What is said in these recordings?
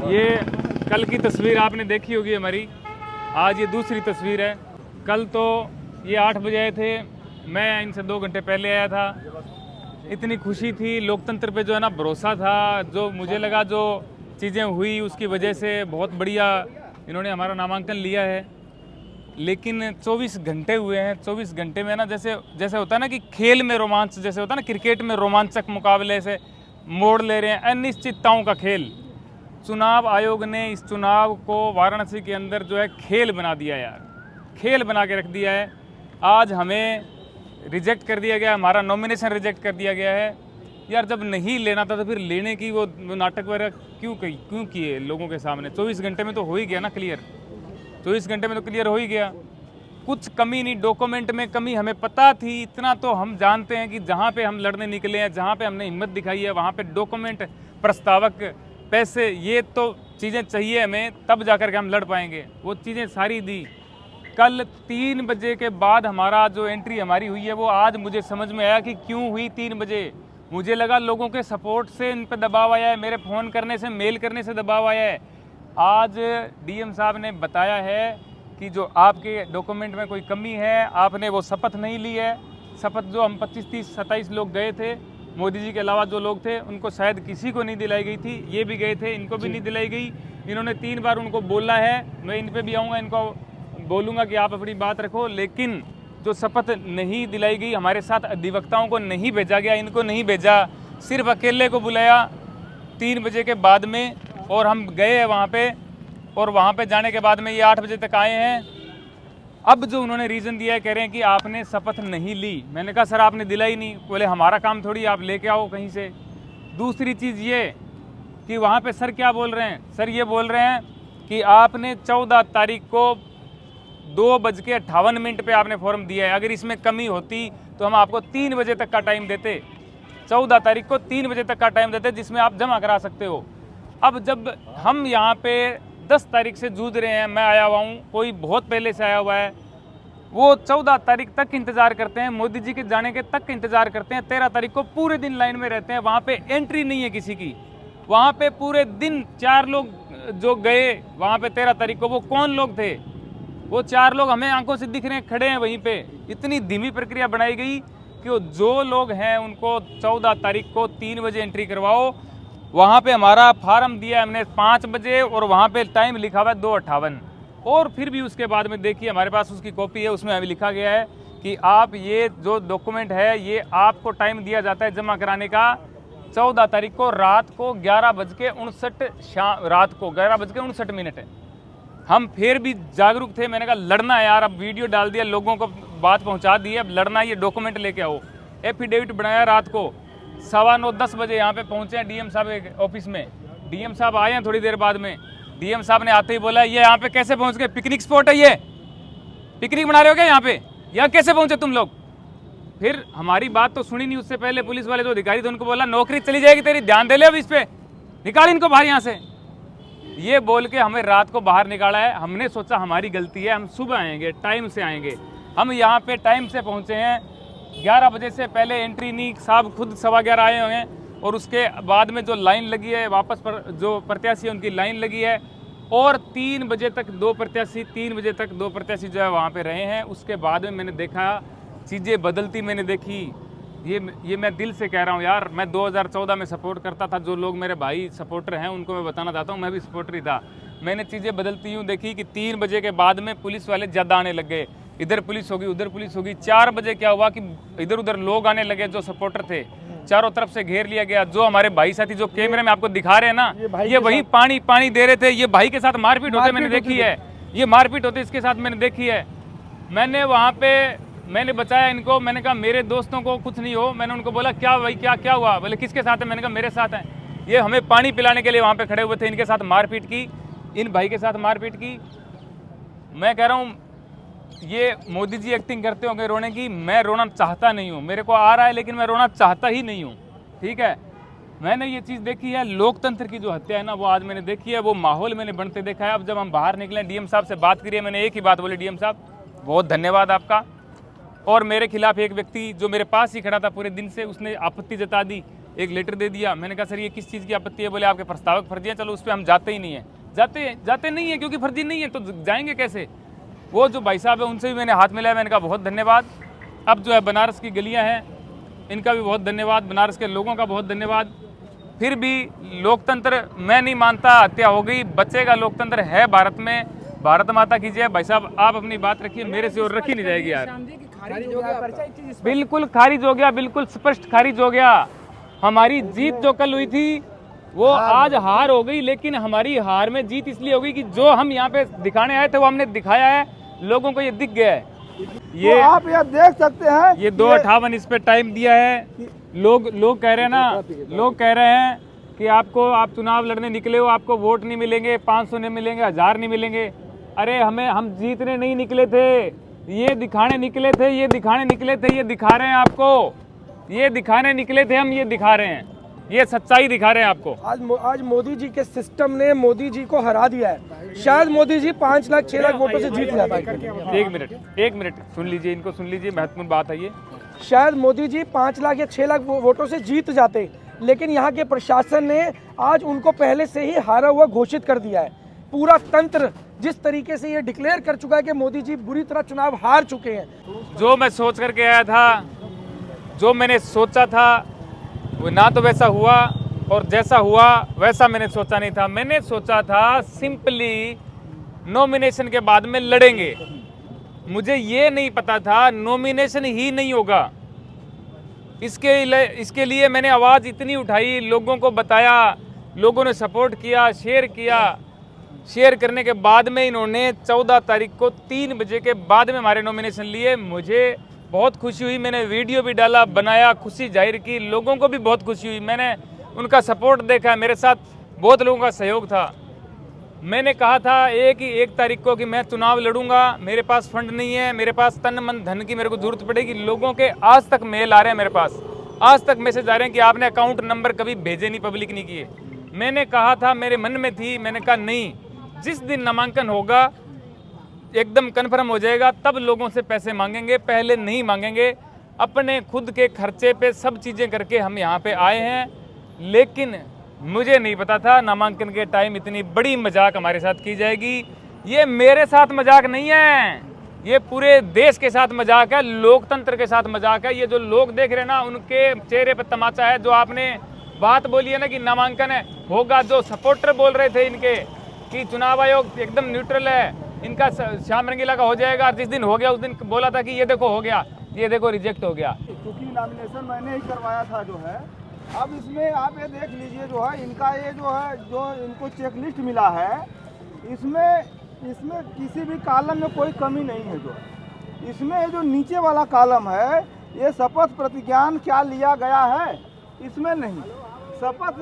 ये कल की तस्वीर आपने देखी होगी हमारी, आज ये दूसरी तस्वीर है। कल तो ये 8 बजे आए थे, मैं इनसे 2 घंटे पहले आया था। इतनी खुशी थी, लोकतंत्र पे जो है ना भरोसा था, जो मुझे लगा जो चीज़ें हुई उसकी वजह से बहुत बढ़िया इन्होंने हमारा नामांकन लिया है। लेकिन 24 घंटे हुए हैं, 24 घंटे में ना जैसे होता है ना कि खेल में रोमांच, जैसे होता है ना क्रिकेट में रोमांचक मुकाबले से मोड़ ले रहे हैं, अनिश्चितताओं का खेल। चुनाव आयोग ने इस चुनाव को वाराणसी के अंदर जो है खेल बना दिया यार, खेल बना के रख दिया है। आज हमें रिजेक्ट कर दिया गया, हमारा नॉमिनेशन रिजेक्ट कर दिया गया है। यार जब नहीं लेना था तो फिर लेने की वो नाटक वगैरह क्यों किए लोगों के सामने? 24 घंटे में तो हो ही गया ना क्लियर, 24 घंटे में तो क्लियर हो ही गया। कुछ कमी नहीं, डॉक्यूमेंट में कमी हमें पता थी, इतना तो हम जानते हैं कि जहाँ पे हम लड़ने निकले हैं, जहाँ पे हमने हिम्मत दिखाई है, वहाँ पे डॉक्यूमेंट, प्रस्तावक, पैसे, ये तो चीज़ें चाहिए हमें, तब जाकर के हम लड़ पाएंगे। वो चीज़ें सारी दी। कल 3 बजे के बाद हमारा जो एंट्री हमारी हुई है वो आज मुझे समझ में आया कि क्यों हुई 3 बजे। मुझे लगा लोगों के सपोर्ट से इन पर दबाव आया है, मेरे फ़ोन करने से, मेल करने से दबाव आया है। आज डीएम साहब ने बताया है कि जो आपके डॉक्यूमेंट में कोई कमी है, आपने वो शपथ नहीं ली है। शपथ जो हम 25, 30, 27 लोग गए थे, मोदी जी के अलावा जो लोग थे, उनको शायद किसी को नहीं दिलाई गई थी। ये भी गए थे, इनको भी नहीं दिलाई गई। इन्होंने 3 बार उनको बोला है, मैं इन पे भी आऊँगा, इनको बोलूँगा कि आप अपनी बात रखो। लेकिन जो शपथ नहीं दिलाई गई, हमारे साथ अधिवक्ताओं को नहीं भेजा गया, इनको नहीं भेजा, सिर्फ अकेले को बुलाया 3 बजे के बाद में, और हम गए हैं वहाँ पे। और वहाँ पे जाने के बाद में ये 8 बजे तक आए हैं। अब जो उन्होंने रीज़न दिया है, कह रहे हैं कि आपने शपथ नहीं ली। मैंने कहा सर आपने दिलाई नहीं। बोले हमारा काम थोड़ी, आप लेके आओ कहीं से। दूसरी चीज़ ये कि वहाँ पे सर क्या बोल रहे हैं, सर ये बोल रहे हैं कि आपने 14 तारीख को 2:58 पे आपने फॉर्म दिया है। अगर इसमें कमी होती तो हम आपको 3 बजे तक का टाइम देते, 14 तारीख को 3 बजे तक का टाइम देते, जिसमें आप जमा करा सकते हो। अब जब हम यहाँ पे 10 तारीख से जूझ रहे हैं, मैं आया हुआ हूँ, कोई बहुत पहले से आया हुआ है, वो 14 तारीख तक इंतज़ार करते हैं, मोदी जी के जाने के तक इंतज़ार करते हैं। 13 तारीख को पूरे दिन लाइन में रहते हैं, वहाँ पे एंट्री नहीं है किसी की। वहाँ पे पूरे दिन 4 लोग जो गए वहाँ पे 13 तारीख को, वो कौन लोग थे? वो 4 लोग हमें आंखों से दिख रहे हैं, खड़े हैं वहीं पे। इतनी धीमी प्रक्रिया बनाई गई कि जो लोग हैं उनको 14 तारीख को 3 बजे एंट्री करवाओ। वहाँ पे हमारा फार्म दिया हमने 5 बजे, और वहाँ पे टाइम लिखा हुआ है 2:58। और फिर भी उसके बाद में देखिए, हमारे पास उसकी कॉपी है, उसमें अभी लिखा गया है कि आप ये जो डॉक्यूमेंट है, ये आपको टाइम दिया जाता है जमा कराने का 14 तारीख को रात को 11:59, रात को 11:59 है। हम फिर भी जागरूक थे, मैंने कहा लड़ना है यार, अब वीडियो डाल दिया, लोगों को बात पहुंचा दी है, अब लड़ना, ये डॉक्यूमेंट लेके आओ। एफिडेविट बनाया रात को 9:15-10 बजे यहाँ पे पहुंचे हैं डीएम साहब के ऑफिस में। डीएम साहब आए हैं थोड़ी देर बाद में। डीएम साहब ने आते ही बोला ये यहाँ पे कैसे पहुँच गए? पिकनिक स्पॉट है, ये पिकनिक बना रहे हो क्या यहाँ पे? यहाँ कैसे पहुँचे तुम लोग? फिर हमारी बात तो सुनी नहीं। उससे पहले पुलिस वाले जो अधिकारी थे उनको बोला नौकरी चली जाएगी तेरी, ध्यान दे ले अब इस पे, निकाल इनको बाहर यहाँ से। ये बोल के हमें रात को बाहर निकाला है। हमने सोचा हमारी गलती है, हम सुबह आएंगे, टाइम से आएंगे। हम यहाँ पे टाइम से पहुँचे हैं, 11 बजे से पहले एंट्री नहीं, साहब खुद 11:15 आए हुए हैं। और उसके बाद में जो लाइन लगी है वापस पर, जो प्रत्याशी है उनकी लाइन लगी है। और 3 बजे तक 2 प्रत्याशी, 3 बजे तक 2 प्रत्याशी जो है वहाँ पे रहे हैं। उसके बाद में मैंने देखा चीज़ें बदलती, मैंने देखी। ये मैं दिल से कह रहा हूँ यार, मैं 2014 में सपोर्ट करता था। जो लोग मेरे भाई सपोर्टर हैं उनको मैं बताना चाहता हूँ, मैं भी सपोर्टर ही था। मैंने चीज़ें बदलती यूँ देखी कि 3 बजे के बाद में पुलिस वाले ज़्यादा आने लग गए, इधर पुलिस होगी, उधर पुलिस होगी। 4 बजे क्या हुआ कि इधर उधर लोग आने लगे, जो सपोर्टर थे, चारों तरफ से घेर लिया गया। जो हमारे भाई साथी जो कैमरे में आपको दिखा रहे हैं ना, ये वही पानी दे रहे थे। ये भाई के साथ मारपीट होते मैंने देखी है, ये मारपीट होते इसके साथ मैंने देखी है। मैंने वहाँ पे मैंने बचाया इनको। मैंने कहा मेरे दोस्तों को कुछ नहीं हो। मैंने उनको बोला क्या भाई क्या हुआ? बोले किसके साथ है? मैंने कहा मेरे साथ है। ये हमें पानी पिलाने के लिए वहाँ पे खड़े हुए थे, इनके साथ मारपीट की, इन भाई के साथ मारपीट की। मैं कह रहा हूँ ये मोदी जी एक्टिंग करते होंगे रोने की, मैं रोना चाहता नहीं हूँ। मेरे को आ रहा है लेकिन मैं रोना चाहता ही नहीं हूँ, ठीक है। मैंने ये चीज़ देखी है, लोकतंत्र की जो हत्या है ना, वो आज मैंने देखी है, वो माहौल मैंने बनते देखा है। अब जब हम बाहर निकले, डीएम साहब से बात करिए, मैंने एक ही बात बोली, डीएम साहब बहुत धन्यवाद आपका। और मेरे खिलाफ एक व्यक्ति जो मेरे पास ही खड़ा था पूरे दिन से, उसने आपत्ति जता दी एक लेटर दे दिया। मैंने कहा सर ये किस चीज़ की आपत्ति है? बोले आपके प्रस्तावक फर्जी है, चलो उस पर हम जाते ही नहीं है। जाते नहीं है क्योंकि फर्जी नहीं है तो जाएंगे कैसे? वो जो भाई साहब है उनसे भी मैंने हाथ मिलाया, मैंने कहा बहुत धन्यवाद। अब जो है बनारस की गलियाँ हैं इनका भी बहुत धन्यवाद, बनारस के लोगों का बहुत धन्यवाद। फिर भी लोकतंत्र मैं नहीं मानता, हत्या हो गई, बचेगा लोकतंत्र है भारत में। भारत माता की जय। भाई साहब आप अपनी बात रखिए, मेरे से और रखी नहीं जाएगी यार। बिल्कुल खारिज हो गया, बिल्कुल स्पष्ट खारिज हो गया। हमारी जीत जो कल हुई थी वो आज हार हो गई, लेकिन हमारी हार में जीत इसलिए हो गई कि जो हम यहाँ पे दिखाने आए थे वो हमने दिखाया है, लोगों को ये दिख गया है। ये तो आप यहाँ देख सकते हैं ये 2:58 इस पे टाइम दिया है। लोग कह रहे हैं ना, लोग कह रहे हैं कि आप चुनाव लड़ने निकले हो, आपको वोट नहीं मिलेंगे, 500 नहीं मिलेंगे, 1000 नहीं मिलेंगे। अरे हम जीतने नहीं निकले थे, ये दिखाने निकले थे, ये दिखाने निकले थे, ये दिखा रहे हैं आपको, ये दिखाने निकले थे हम, ये दिखा रहे हैं, ये सच्चाई दिखा रहे हैं आपको। आज मोदी जी के सिस्टम ने मोदी जी को हरा दिया है। शायद मोदी जी 5 लाख 6 लाख वोटों से जीत जाता है। एक मिनट सुन लीजिए, इनको सुन लीजिए, महत्वपूर्ण बात है ये। शायद मोदी जी 5 लाख या 6 लाख वोटों से जीत जाते, लेकिन यहाँ के प्रशासन ने आज उनको पहले से ही हारा हुआ घोषित कर दिया है। पूरा तंत्र जिस तरीके से ये डिक्लेयर कर चुका है कि मोदी जी बुरी तरह चुनाव हार चुके हैं। जो मैं सोच करके आया था, जो मैंने सोचा था वो ना तो वैसा हुआ, और जैसा हुआ वैसा मैंने सोचा नहीं था। मैंने सोचा था सिंपली नॉमिनेशन के बाद में लड़ेंगे। मुझे ये नहीं पता था नॉमिनेशन ही नहीं होगा। इसके लिए मैंने आवाज़ इतनी उठाई, लोगों को बताया, लोगों ने सपोर्ट किया, शेयर किया। शेयर करने के बाद में इन्होंने 14 तारीख को 3 बजे के बाद में हमारे नॉमिनेशन लिए। मुझे बहुत खुशी हुई, मैंने वीडियो भी डाला, बनाया, खुशी जाहिर की, लोगों को भी बहुत खुशी हुई। मैंने उनका सपोर्ट देखा, मेरे साथ बहुत लोगों का सहयोग था। मैंने कहा था 1 तारीख को कि मैं चुनाव लड़ूंगा, मेरे पास फंड नहीं है, मेरे पास तन मन धन की मेरे को जरूरत पड़ेगी। लोगों के आज तक मेल आ रहे हैं मेरे पास, आज तक मैसेज आ रहे हैं कि आपने अकाउंट नंबर कभी भेजे नहीं, पब्लिक नहीं किए। मैंने कहा था, मेरे मन में थी, मैंने कहा नहीं, जिस दिन नामांकन होगा एकदम कन्फर्म हो जाएगा तब लोगों से पैसे मांगेंगे, पहले नहीं मांगेंगे। अपने खुद के खर्चे पे सब चीज़ें करके हम यहाँ पे आए हैं, लेकिन मुझे नहीं पता था नामांकन के टाइम इतनी बड़ी मजाक हमारे साथ की जाएगी। ये मेरे साथ मजाक नहीं है, ये पूरे देश के साथ मजाक है, लोकतंत्र के साथ मजाक है। ये जो लोग देख रहे हैं ना, उनके चेहरे पर तमाचा है। जो आपने बात बोली है ना कि नामांकन है होगा, जो सपोर्टर बोल रहे थे इनके कि चुनाव आयोग एकदम न्यूट्रल है, इनका श्याम रंगीला का हो जाएगा, जिस दिन हो गया उस दिन बोला था कि ये देखो हो गया, ये देखो रिजेक्ट हो गया। क्योंकि नॉमिनेशन मैंने ही करवाया था जो है। अब इसमें आप ये देख लीजिए जो है इनका ये जो है जो इनको चेकलिस्ट मिला है, इसमें किसी भी कॉलम में कोई कमी नहीं है। जो इसमें जो नीचे वाला कॉलम है, ये शपथ प्रतिज्ञान क्या लिया गया है, इसमें नहीं। शपथ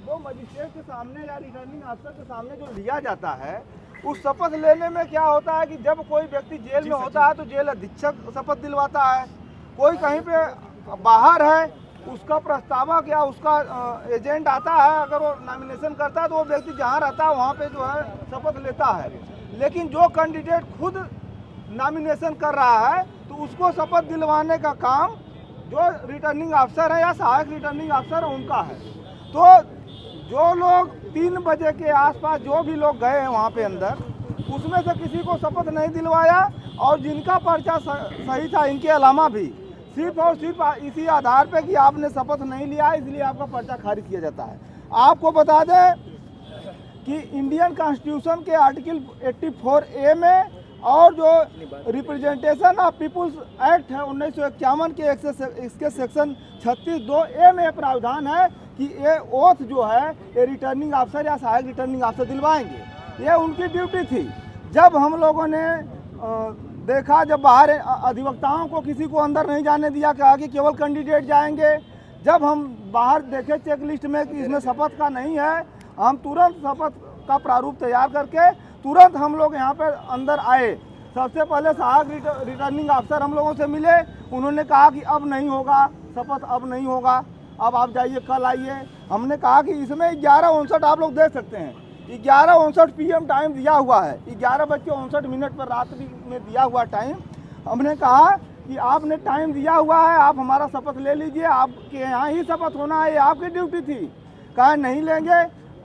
जो मजिस्ट्रेट के सामने या रिटर्निंग अफसर के सामने जो लिया जाता है, उस शपथ लेने में क्या होता है कि जब कोई व्यक्ति जेल में होता है तो जेल अधीक्षक शपथ दिलवाता है। कोई कहीं पे बाहर है, उसका प्रस्तावक या उसका एजेंट आता है, अगर वो नॉमिनेशन करता है तो वो व्यक्ति जहाँ रहता है वहाँ पे जो है शपथ लेता है। लेकिन जो कैंडिडेट खुद नॉमिनेशन कर रहा है तो उसको शपथ दिलवाने का काम जो रिटर्निंग अफसर है या सहायक रिटर्निंग अफसर है उनका है। तो जो लोग 3 बजे के आसपास जो भी लोग गए हैं वहाँ पे अंदर, उसमें से किसी को शपथ नहीं दिलवाया, और जिनका पर्चा सही था इनके अलावा भी सिर्फ और सिर्फ इसी आधार पे कि आपने शपथ नहीं लिया इसलिए आपका पर्चा खारिज किया जाता है। आपको बता दें कि इंडियन कॉन्स्टिट्यूशन के आर्टिकल 84A में और जो रिप्रेजेंटेशन ऑफ पीपुल्स एक्ट है 1951 के इसके सेक्शन 36(2)A में प्रावधान है कि ये ओथ जो है ये रिटर्निंग अफसर या सहायक रिटर्निंग अफसर दिलवाएंगे। ये उनकी ड्यूटी थी। जब हम लोगों ने देखा, जब बाहर अधिवक्ताओं को किसी को अंदर नहीं जाने दिया, कहा कि केवल कैंडिडेट जाएंगे, जब हम बाहर देखे चेक लिस्ट में कि इसमें शपथ का नहीं है, हम तुरंत शपथ का प्रारूप तैयार करके तुरंत हम लोग यहाँ पर अंदर आए। सबसे पहले सहायक रिटर्निंग अफसर हम लोगों से मिले, उन्होंने कहा कि अब नहीं होगा शपथ, अब नहीं होगा, अब आप जाइए, कल आइए। हमने कहा कि इसमें 11:59 आप लोग देख सकते हैं, 11:59 PM टाइम दिया हुआ है, 11:59 पर रात्रि में दिया हुआ टाइम। हमने कहा कि आपने टाइम दिया हुआ है, आप हमारा शपथ ले लीजिए, आपके यहाँ ही शपथ होना है, ये आपकी ड्यूटी थी। कहा नहीं लेंगे,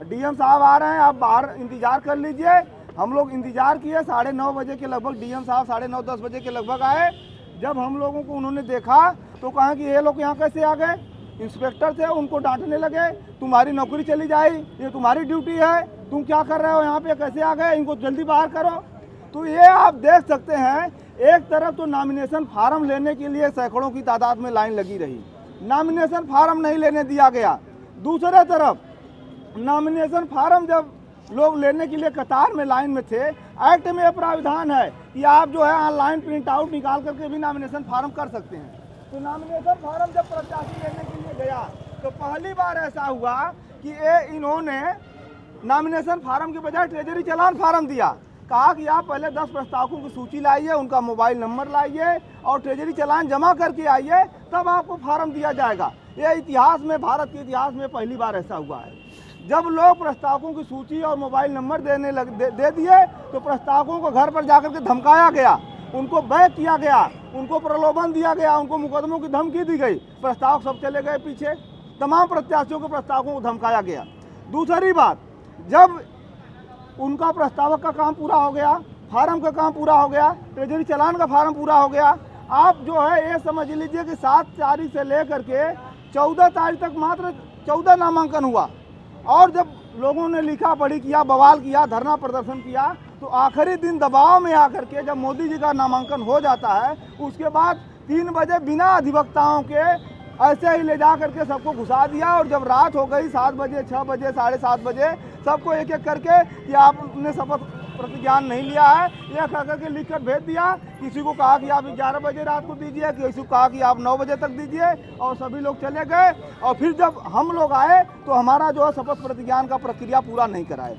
डीएम साहब आ रहे हैं, आप बाहर इंतजार कर लीजिए। हम लोग इंतजार किए, 9:30 बजे के लगभग डीएम साहब 9:30-10 बजे के लगभग आए। जब हम लोगों को उन्होंने देखा तो कहा कि ये लोग यहाँ कैसे आ गए। इंस्पेक्टर थे, उनको डांटने लगे, तुम्हारी नौकरी चली जाएगी, ये तुम्हारी ड्यूटी है, तुम क्या कर रहे हो यहाँ पे, कैसे आ गए, इनको जल्दी बाहर करो। तो ये आप देख सकते हैं, एक तरफ तो नॉमिनेशन फार्म लेने के लिए सैकड़ों की तादाद में लाइन लगी रही, नॉमिनेशन फार्म नहीं लेने दिया गया। दूसरे तरफ नॉमिनेशन फार्म जब लोग लेने के लिए कतार में लाइन में थे, एक्ट में प्राविधान है कि आप जो है ऑनलाइन प्रिंट आउट निकाल करके भी नॉमिनेशन फार्म कर सकते हैं। तो नॉमिनेशन फार्म जब प्रत्याशी लेने के लिए गया तो पहली बार ऐसा हुआ कि इन्होंने नॉमिनेशन फार्म के बजाय ट्रेजरी चालान फार्म दिया। कहा कि आप पहले 10 प्रस्तावकों की सूची लाइए, उनका मोबाइल नंबर लाइए और ट्रेजरी चालान जमा करके आइए, तब आपको फार्म दिया जाएगा। ये इतिहास में, भारत के इतिहास में पहली बार ऐसा हुआ है। जब लोग प्रस्तावकों की सूची और मोबाइल नंबर दे दिए तो प्रस्तावकों को घर पर जाकर के धमकाया गया, उनको बैक किया गया, उनको प्रलोभन दिया गया, उनको मुकदमों की धमकी दी गई। प्रस्तावक सब चले गए पीछे, तमाम प्रत्याशियों के प्रस्तावकों को धमकाया गया। दूसरी बात, जब उनका प्रस्तावक का काम पूरा हो गया, फार्म का काम पूरा हो गया, ट्रेजरी चालान का फार्म पूरा हो गया, आप जो है ये समझ लीजिए कि 7 तारीख से लेकर के 14 तारीख तक मात्र 14 नामांकन हुआ। और जब लोगों ने लिखा पढ़ी किया, बवाल किया, धरना प्रदर्शन किया, तो आखिरी दिन दबाव में आकर के जब मोदी जी का नामांकन हो जाता है, उसके बाद 3 बजे बिना अधिवक्ताओं के ऐसे ही ले जा करके सबको घुसा दिया। और जब रात हो गई 7 बजे, 6 बजे, 7:30 बजे, सबको एक एक करके कि आपने शपथ प्रतिज्ञान नहीं लिया है, यह कह करके लिख कर भेज दिया। किसी को कहा कि आप 11 बजे रात को दीजिए, किसी को कहा कि आप 9 बजे तक दीजिए, और सभी लोग चले गए। और फिर जब हम लोग आए तो हमारा जो है शपथ प्रतिज्ञान का प्रक्रिया पूरा नहीं कराए।